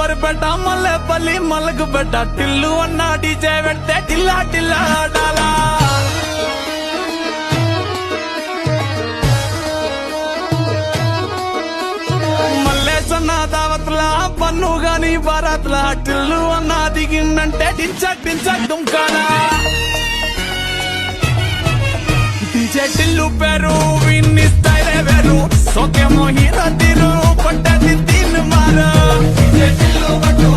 అంబర్పేట మల్లెపల్లి మలకపేట టిల్లు అన్న డీజే పెడితే టిల్లా టిల్లా ఆడాలా మల్లేసన్న దావత్లా పన్ను గాని భారత్లా టిల్లు అన్న దిగిందంటే టించక్ టించక్ దుంకాలా డీజే టిల్లు పేరు విన్ని స్టైలే వేరు సోకేమో హీరో తీరు పట్టది తిన్ మారు డీజే టిల్లు పట్టు